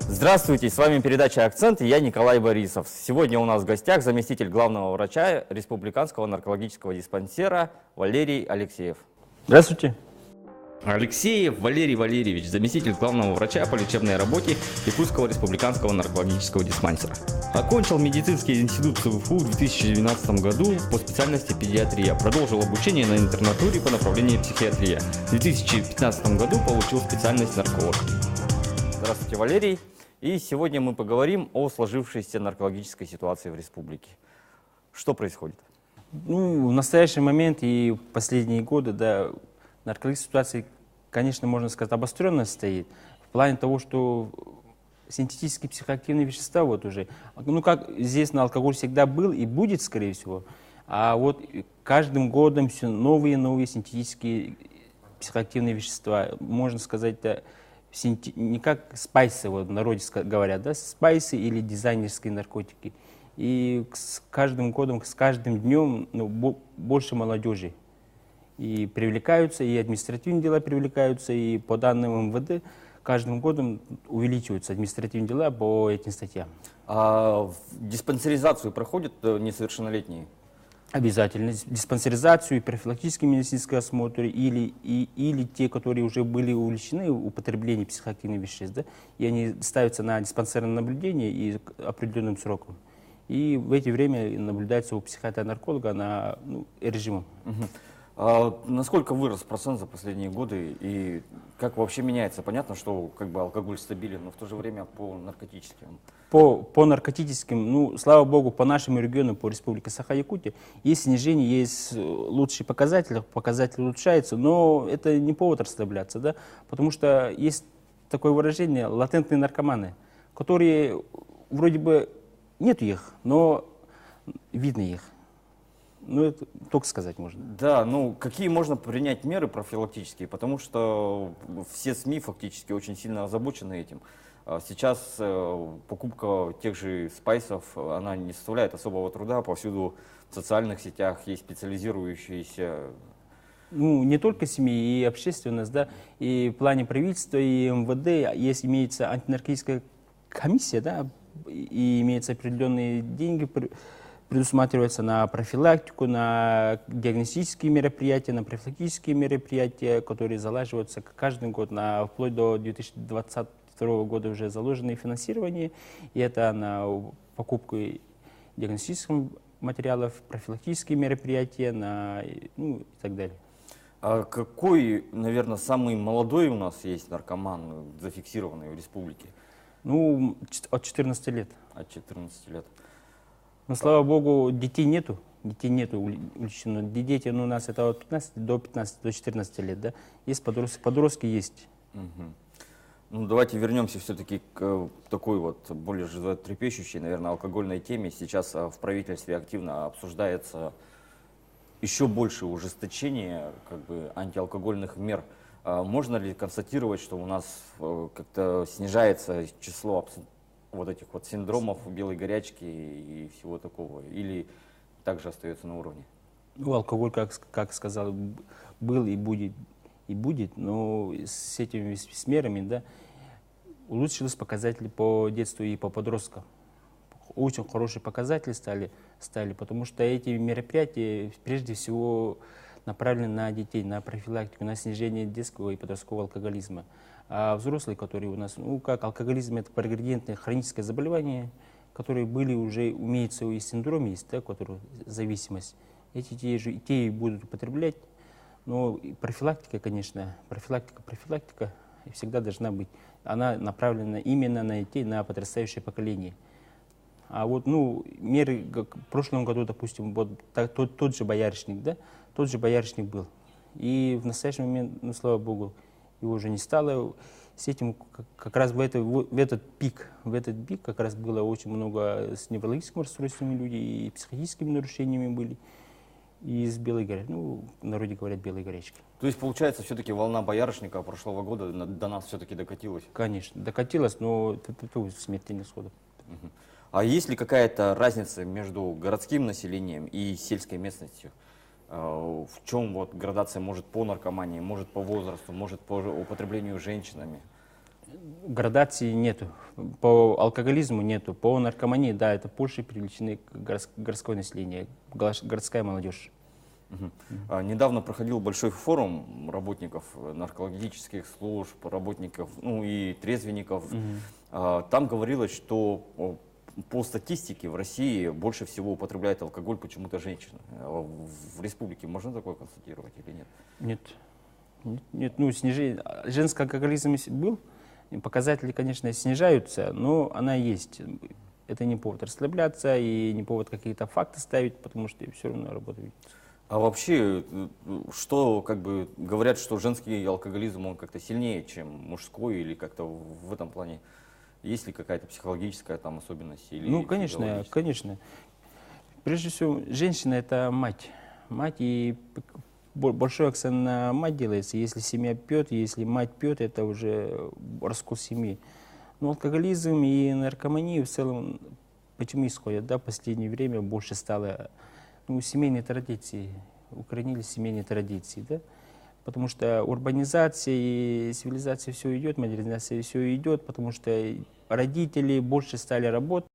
Здравствуйте, с вами передача «Акцент» и я Николай Борисов. Сегодня у нас в гостях заместитель главного врача Республиканского наркологического диспансера Валерий Алексеев. Здравствуйте. Алексеев Валерий Валерьевич, заместитель главного врача по лечебной работе Якутского республиканского наркологического диспансера. Окончил медицинский институт ЦВФУ в 2012 году по специальности педиатрия. Продолжил обучение на интернатуре по направлению психиатрия. В 2015 году получил специальность нарколог. Здравствуйте, Валерий. И сегодня мы поговорим о сложившейся наркологической ситуации в республике. Что происходит? В настоящий момент и в последние годы, наркологическая ситуация, конечно, можно сказать, обостренно стоит. В плане того, что синтетические психоактивные вещества как известно, алкоголь всегда был и будет, скорее всего. А вот каждым годом все новые и новые синтетические психоактивные вещества. Можно сказать, не как спайсы, в народе говорят, спайсы или дизайнерские наркотики. И с каждым годом, с каждым днем больше молодежи. И привлекаются, и административные дела привлекаются, и по данным МВД каждым годом увеличиваются административные дела по этим статьям. А диспансеризацию проходят несовершеннолетние? Обязательно диспансеризацию, профилактический медицинский осмотр или те, которые уже были увлечены употреблением психоактивных веществ, и они ставятся на диспансерное наблюдение и определенным сроком. И в это время наблюдается у психиатра-нарколога на режимом. А насколько вырос процент за последние годы и как вообще меняется? Понятно, что алкоголь стабилен, но в то же время по наркотическим. По наркотическим, слава богу, по нашему региону, по республике Саха-Якутия, есть снижение, есть лучшие показатели улучшаются, но это не повод расслабляться, потому что есть такое выражение латентные наркоманы, которые вроде бы нет их, но видно их. Это только сказать можно. Да, какие можно принять меры профилактические, потому что все СМИ фактически очень сильно озабочены этим. Сейчас покупка тех же спайсов, она не составляет особого труда, повсюду в социальных сетях есть специализирующиеся. Не только семьи, и общественность, и в плане правительства, и МВД, если имеется антинаркотическая комиссия, и имеются определенные деньги, предусматривается на профилактику, на диагностические мероприятия, на профилактические мероприятия, которые залаживаются каждый год, вплоть до 2022 года уже заложено финансирование, и это на покупку диагностических материалов, профилактические мероприятия и так далее. А какой, наверное, самый молодой у нас есть наркоман, зафиксированный в республике? От 14 лет. От 14 лет. Но, слава богу, детей нету увлечено. Дети у нас это от 15 до 14 лет, Есть подростки есть. Давайте вернемся все-таки к такой более животрепещущей, наверное, алкогольной теме. Сейчас в правительстве активно обсуждается еще большее ужесточение антиалкогольных мер. Можно ли констатировать, что у нас как-то снижается число этих синдромов белой горячки и всего такого, или также остается на уровне? Алкоголь, как сказал, был и будет, но с этими мерами, улучшились показатели по детству и по подросткам. Очень хорошие показатели стали, потому что эти мероприятия прежде всего направлены на детей, на профилактику, на снижение детского и подросткового алкоголизма. А взрослые, которые у нас, алкоголизм — это прогрессивное хроническое заболевание, которые имеются и синдром есть, который зависимость. Эти те и будут употреблять. Но профилактика, конечно, профилактика всегда должна быть. Она направлена именно на детей, на подрастающее поколение. А меры в прошлом году, допустим, тот же боярышник, тот же боярышник был. И в настоящий момент, слава богу, его уже не стало. С этим как раз в этот пик как раз было очень много с неврологическими расстройствами людей, и психическими нарушениями были, и с белой горячкой. В народе говорят белой горячки. То есть, получается, все-таки волна боярышника прошлого года до нас все-таки докатилась? Конечно, докатилась, но смертельных исходов. А есть ли какая-то разница между городским населением и сельской местностью? В чем вот градация, может по наркомании, может по возрасту, может по употреблению женщинами? Градации нету. По алкоголизму нету. По наркомании, да, это больше привлечены городское население, городская молодежь. Недавно проходил большой форум работников наркологических служб, работников, ну и трезвенников. Там говорилось, что по статистике в России больше всего употребляет алкоголь почему-то женщины. В республике можно такое констатировать или нет? Нет. Нет, ну, снижение. Женский алкоголизм был, и показатели, конечно, снижаются, но она есть. Это не повод расслабляться и не повод какие-то факты ставить, потому что все равно работает. А вообще, что как бы говорят, что женский алкоголизм он как-то сильнее, чем мужской, или как-то в этом плане есть ли какая-то психологическая там особенность? Или Ну, конечно, физиологическая? конечно. Прежде всего, женщина — это мать. Мать, и большой акцент на мать делается. Если семья пьет, если мать пьет, это уже раскол семьи. Но алкоголизм и наркомания в целом, почему исходят? Да, в последнее время больше стало, ну, семейные традиции, укоренились семейные традиции, да? Потому что урбанизация и цивилизация все идет, модернизация все идет, потому что родители больше стали работать.